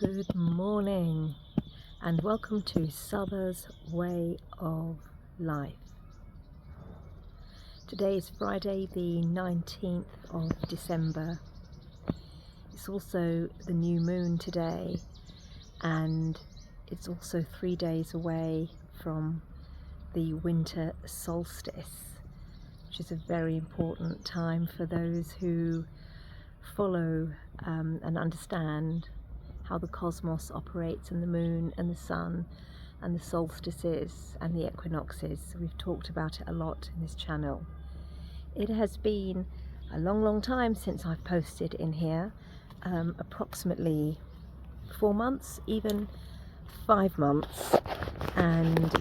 Good morning and welcome to Sava's Way of Life. Today is Friday the 19th of December. It's also the new moon today, and it's also 3 days away from the winter solstice, which is a very important time for those who follow and understand how the cosmos operates, and the moon and the sun and the solstices and the equinoxes. We've talked about it a lot in this channel. It has been a long time since I've posted in here, approximately 4 months, even 5 months, and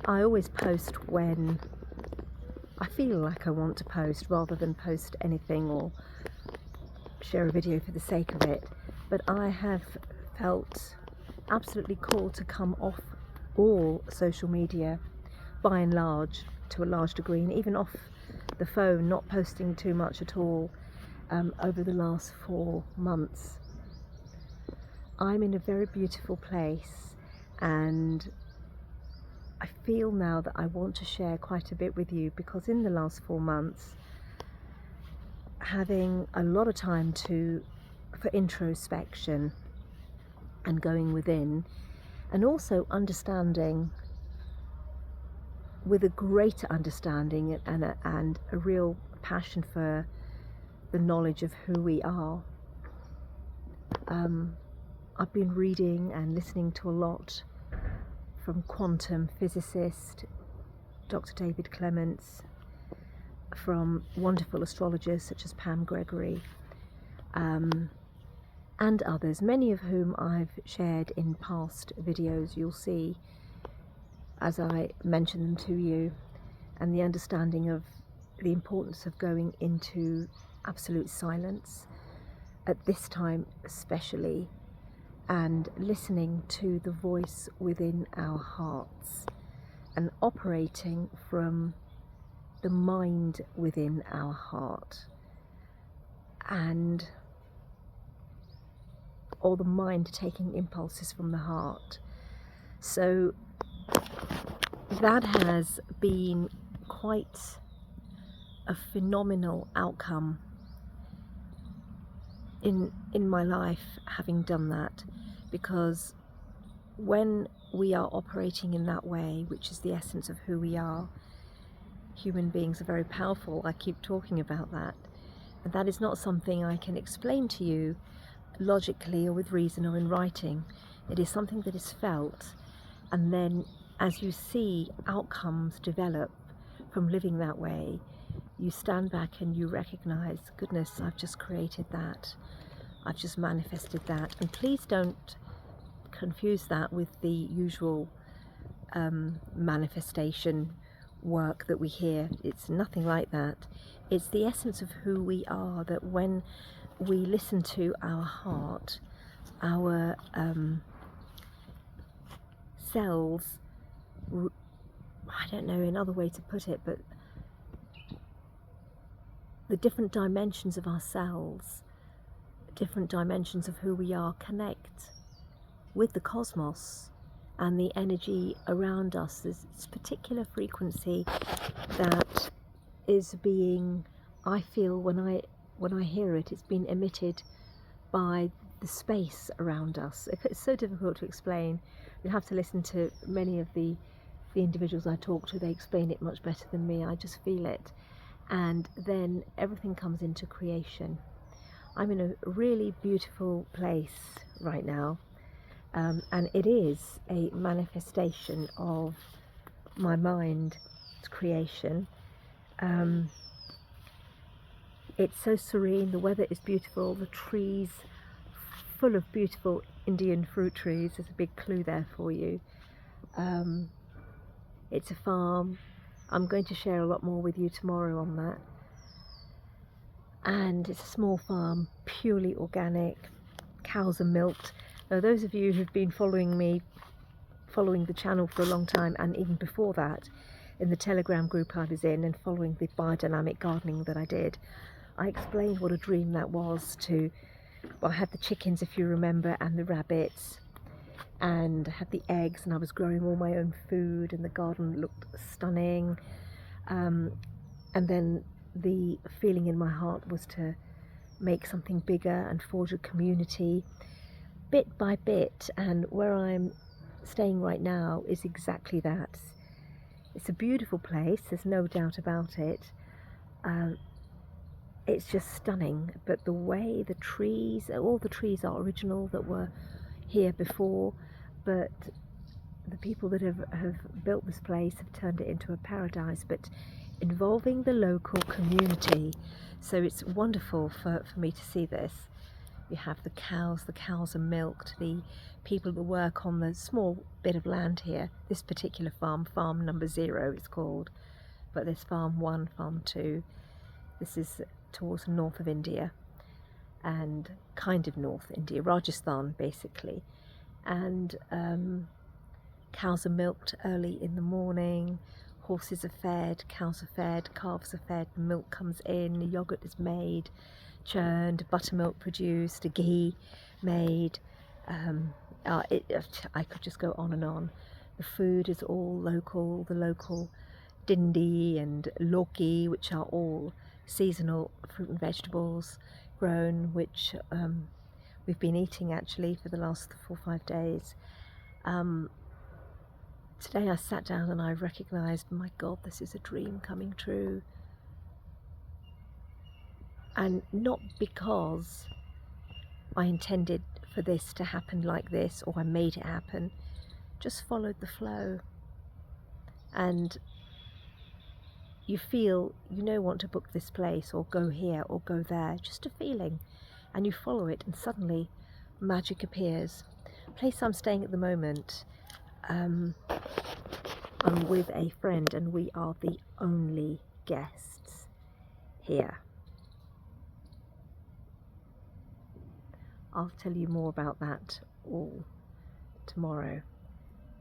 I always post when I feel like I want to post, rather than post anything or share a video for the sake of it. But I have felt absolutely called to come off all social media, by and large, to a large degree, and even off the phone, not posting too much at all over the last 4 months. I'm in a very beautiful place, and I feel now that I want to share quite a bit with you, because in the last 4 months, having a lot of time for introspection and going within, and also understanding, with a greater understanding and a real passion for the knowledge of who we are. I've been reading and listening to a lot from quantum physicist Dr. David Clements, from wonderful astrologers such as Pam Gregory, and others, many of whom I've shared in past videos. You'll see as I mention them to you, and the understanding of the importance of going into absolute silence at this time especially, and listening to the voice within our hearts and operating from the mind within our heart, or the mind taking impulses from the heart. So that has been quite a phenomenal outcome in my life, having done that, because when we are operating in that way, which is the essence of who we are, human beings are very powerful. I keep talking about that, and that is not something I can explain to you logically or with reason or in writing. It is something that is felt, and then as you see outcomes develop from living that way, you stand back and you recognize, goodness, I've just created that, I've just manifested that. And please don't confuse that with the usual manifestation work that we hear. It's nothing like that. It's the essence of who we are, that when we listen to our heart, our cells, I don't know another way to put it, but the different dimensions of our cells, different dimensions of who we are, connect with the cosmos and the energy around us. There's this particular frequency that is being, I feel when I hear it, it's been emitted by the space around us. It's so difficult to explain. You have to listen to many of the individuals I talk to. They explain it much better than me. I just feel it, and then everything comes into creation. I'm in a really beautiful place right now, and it is a manifestation of my mind's creation. It's so serene, the weather is beautiful, the trees full of beautiful Indian fruit trees. There's a big clue there for you. It's a farm. I'm going to share a lot more with you tomorrow on that. And it's a small farm, purely organic. Cows are milked. Now, those of you who've been following the channel for a long time, and even before that, in the Telegram group I was in, and following the biodynamic gardening that I did, I explained what a dream that was, to Well, I had the chickens, if you remember, and the rabbits, and I had the eggs, and I was growing all my own food, and the garden looked stunning. And then the feeling in my heart was to make something bigger and forge a community bit by bit. And where I'm staying right now is exactly that. It's a beautiful place, there's no doubt about it. It's just stunning, but the way the trees, all the trees are original that were here before, but the people that have built this place have turned it into a paradise, but involving the local community. So it's wonderful for me to see this. You have the cows are milked, the people that work on the small bit of land here, this particular farm number 0 it's called, but there's farm 1, farm 2. This is towards the north of India, and kind of North India, Rajasthan basically. And cows are milked early in the morning, horses are fed, cows are fed, calves are fed, milk comes in, yogurt is made, churned, buttermilk produced, ghee made. I could just go on and on. The food is all local, the local dindi and loki, which are all seasonal fruit and vegetables grown, which we've been eating actually for the last 4 or 5 days. Today I sat down and I recognised, my God, this is a dream coming true. And not because I intended for this to happen like this, or I made it happen, just followed the flow. And you feel, want to book this place or go here or go there, just a feeling, and you follow it, and suddenly magic appears. The place I'm staying at the moment, I'm with a friend, and we are the only guests here. I'll tell you more about that all tomorrow.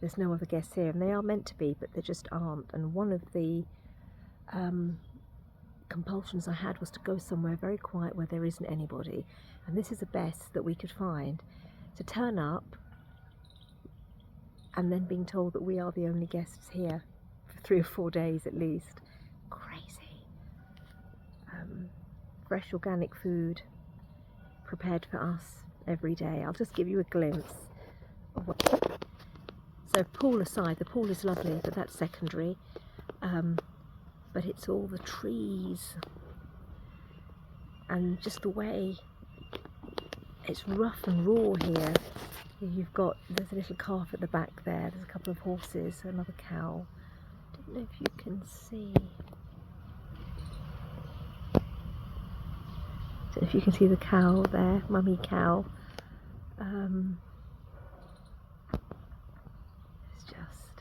There's no other guests here, and they are meant to be, but they just aren't. And one of the compulsions I had was to go somewhere very quiet where there isn't anybody, and this is the best that we could find. To turn up and then being told that we are the only guests here for 3 or 4 days at least. Crazy. Fresh organic food prepared for us every day. I'll just give you a glimpse of what. So pool aside, the pool is lovely, but that's secondary. But it's all the trees and just the way it's rough and raw here. There's a little calf at the back there, there's a couple of horses, another cow. I don't know if you can see. I don't know if you can see the cow there, mummy cow. It's just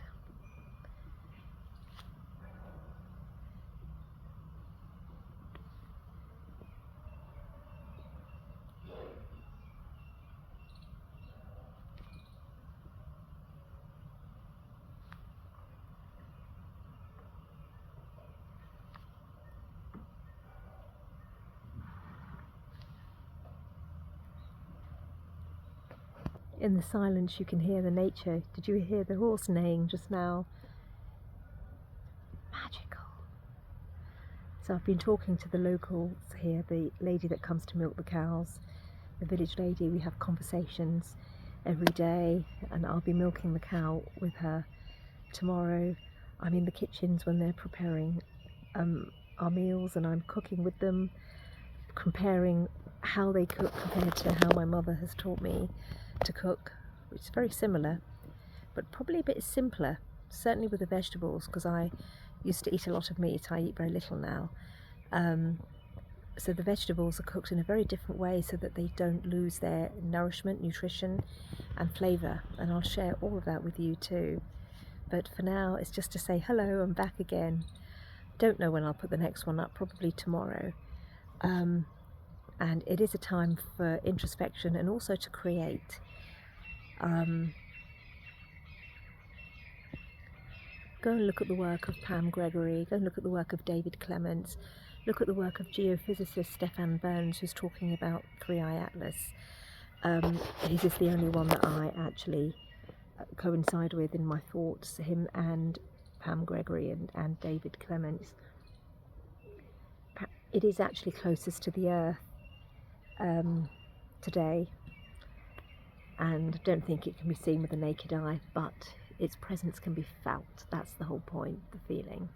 in the silence you can hear the nature. Did you hear the horse neighing just now? Magical. So I've been talking to the locals here, the lady that comes to milk the cows, the village lady. We have conversations every day, and I'll be milking the cow with her tomorrow. I'm in the kitchens when they're preparing our meals, and I'm cooking with them, comparing how they cook compared to how my mother has taught me to cook, which is very similar, but probably a bit simpler, certainly with the vegetables, because I used to eat a lot of meat. I eat very little now. So the vegetables are cooked in a very different way so that they don't lose their nourishment, nutrition and flavour, and I'll share all of that with you too. But for now, it's just to say hello, I'm back again. Don't know when I'll put the next one up, probably tomorrow. And it is a time for introspection and also to create. Go and look at the work of Pam Gregory, go and look at the work of David Clements, look at the work of geophysicist Stefan Burns, who's talking about Three Eye Atlas. His is the only one that I actually coincide with in my thoughts, him and Pam Gregory and David Clements. It is actually closest to the Earth today, and I don't think it can be seen with the naked eye, but its presence can be felt. That's the whole point, the feeling.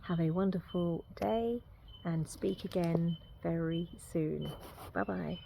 Have a wonderful day and speak again very soon. Bye bye.